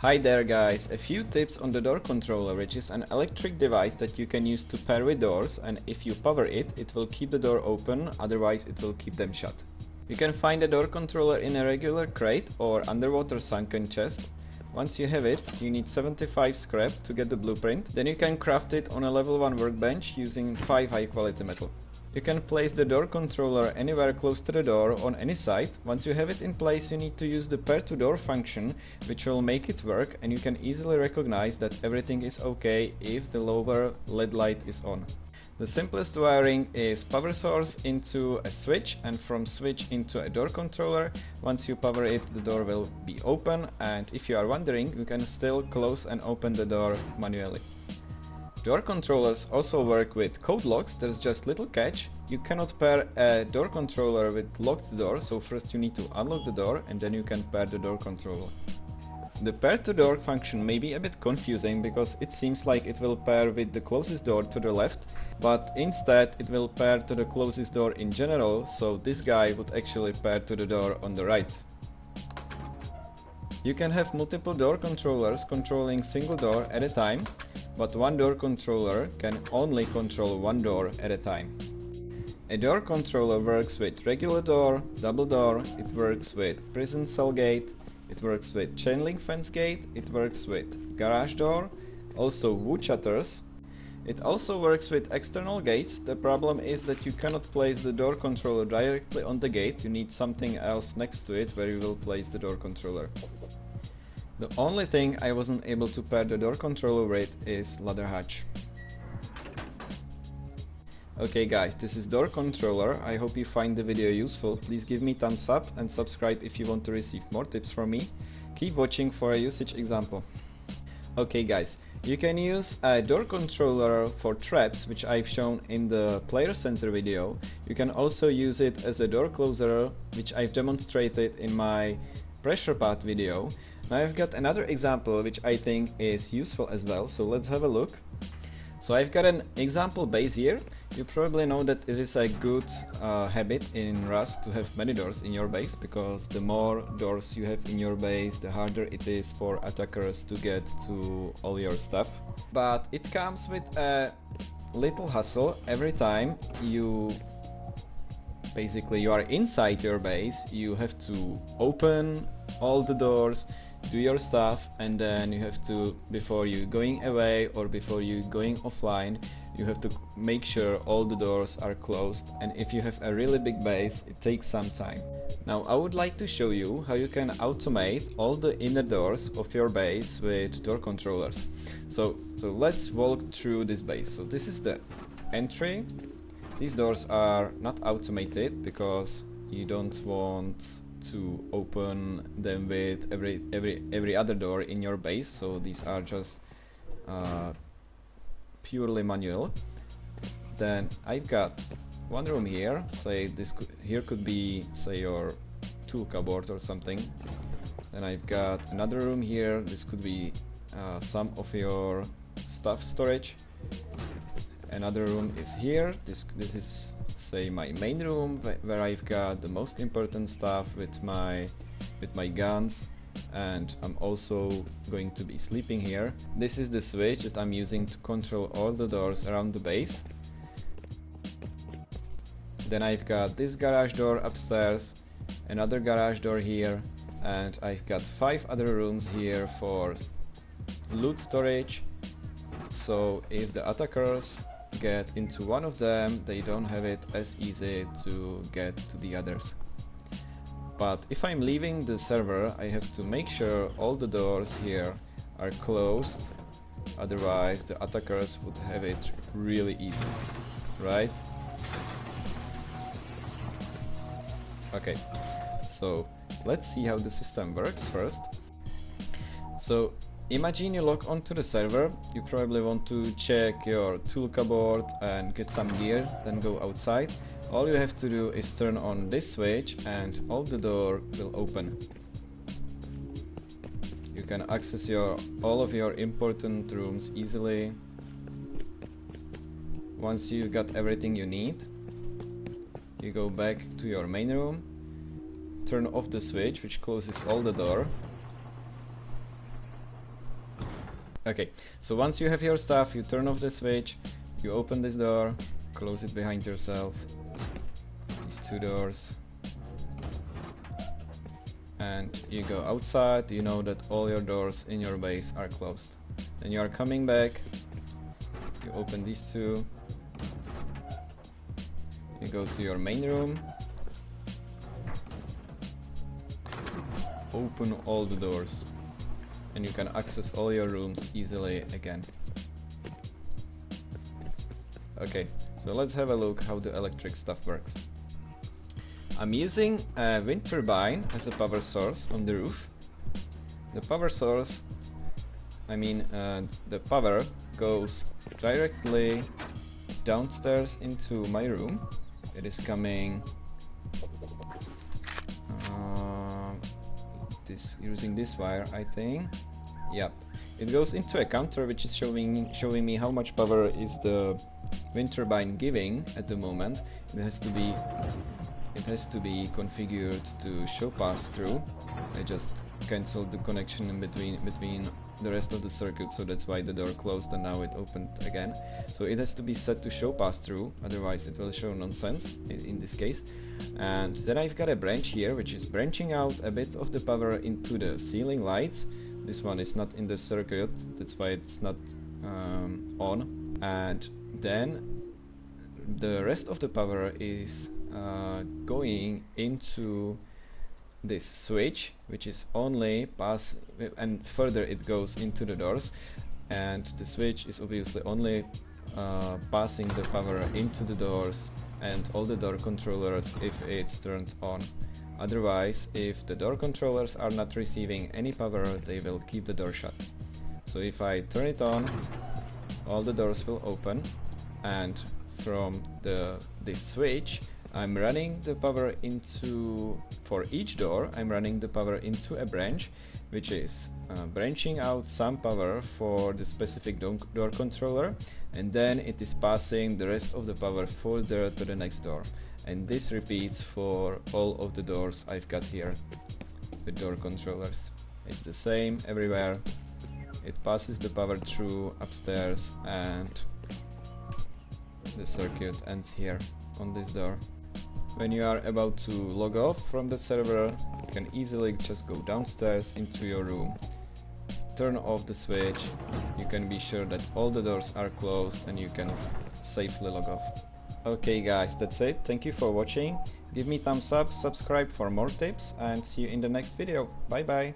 Hi there guys, a few tips on the door controller, which is an electric device that you can use to pair with doors, and if you power it, it will keep the door open, otherwise it will keep them shut. You can find the door controller in a regular crate or underwater sunken chest. Once you have it, you need 75 scrap to get the blueprint, then you can craft it on a level 1 workbench using 5 high quality metal. You can place the door controller anywhere close to the door on any side. Once you have it in place, you need to use the pair to door function, which will make it work, and you can easily recognize that everything is okay if the lower LED light is on. The simplest wiring is power source into a switch, and from switch into a door controller. Once you power it, the door will be open, and if you are wondering, you can still close and open the door manually. Door controllers also work with code locks. There's just little catch. You cannot pair a door controller with locked door, so first you need to unlock the door and then you can pair the door controller. The pair to door function may be a bit confusing because it seems like it will pair with the closest door to the left, but instead it will pair to the closest door in general, so this guy would actually pair to the door on the right. You can have multiple door controllers controlling single door at a time, but one door controller can only control one door at a time. A door controller works with regular door, double door, it works with prison cell gate, it works with Chainlink Fence Gate, it works with garage door, also wood shutters. It also works with external gates. The problem is that you cannot place the door controller directly on the gate, you need something else next to it where you will place the door controller. The only thing I wasn't able to pair the door controller with is ladder hatch. Okay guys, this is door controller. I hope you find the video useful. Please give me thumbs up and subscribe if you want to receive more tips from me. Keep watching for a usage example. Okay guys, you can use a door controller for traps, which I've shown in the player sensor video. You can also use it as a door closer, which I've demonstrated in my pressure path video. Now I've got another example which I think is useful as well, so let's have a look. So I've got an example base here. You probably know that it is a good habit in Rust to have many doors in your base, because the more doors you have in your base, the harder it is for attackers to get to all your stuff. But it comes with a little hassle every time you are inside your base. You have to open all the doors, do your stuff, and then you have to, before you going away or before you going offline, you have to make sure all the doors are closed, and if you have a really big base, it takes some time. Now I would like to show you how you can automate all the inner doors of your base with door controllers. So let's walk through this base. So this is the entry. These doors are not automated because you don't want to open them with every other door in your base, so these are just purely manual. Then I've got one room here. Say here could be, say, your tool cupboard or something. Then I've got another room here. This could be some of your stuff storage. Another room is here. This is, say, my main room where I've got the most important stuff with my guns, and I'm also going to be sleeping here. This is the switch that I'm using to control all the doors around the base. Then I've got this garage door upstairs, another garage door here, and I've got 5 other rooms here for loot storage. So if the attackers get into one of them, they don't have it as easy to get to the others. But if I'm leaving the server, I have to make sure all the doors here are closed, otherwise the attackers would have it really easy, right? Okay, so let's see how the system works first. So imagine you log onto the server. You probably want to check your tool cupboard and get some gear, then go outside. All you have to do is turn on this switch and all the door will open. You can access all of your important rooms easily. Once you got everything you need, you go back to your main room, turn off the switch which closes all the door, Okay, so once you have your stuff, you turn off the switch, you open this door, close it behind yourself, these two doors, and you go outside. You know that all your doors in your base are closed. Then you are coming back, you open these two, you go to your main room, open all the doors, and you can access all your rooms easily again. Okay, so let's have a look how the electric stuff works. I'm using a wind turbine as a power source on the roof. The power source, the power goes directly downstairs into my room. It is coming using this wire, I think. Yep, it goes into a counter which is showing me how much power is the wind turbine giving at the moment. It has to be configured to show pass through. I just cancelled the connection in between the rest of the circuit, so that's why the door closed and now it opened again. So it has to be set to show pass through, otherwise it will show nonsense in this case. And then I've got a branch here which is branching out a bit of the power into the ceiling lights. This one is not in the circuit, that's why it's not on. And then the rest of the power is going into this switch, which is only pass, and further it goes into the doors, and the switch is obviously only passing the power into the doors and all the door controllers if it's turned on. Otherwise, if the door controllers are not receiving any power, they will keep the door shut. So if I turn it on, all the doors will open, and from this switch I'm running the power into, for each door I'm running the power into a branch, which is branching out some power for the specific door controller, and then it is passing the rest of the power further to the next door. And this repeats for all of the doors I've got here with door controllers. It's the same everywhere. It passes the power through upstairs, and the circuit ends here on this door. When you are about to log off from the server, you can easily just go downstairs into your room, turn off the switch, you can be sure that all the doors are closed, and you can safely log off. Okay guys, that's it. Thank you for watching. Give me thumbs up, subscribe for more tips, and see you in the next video. Bye bye.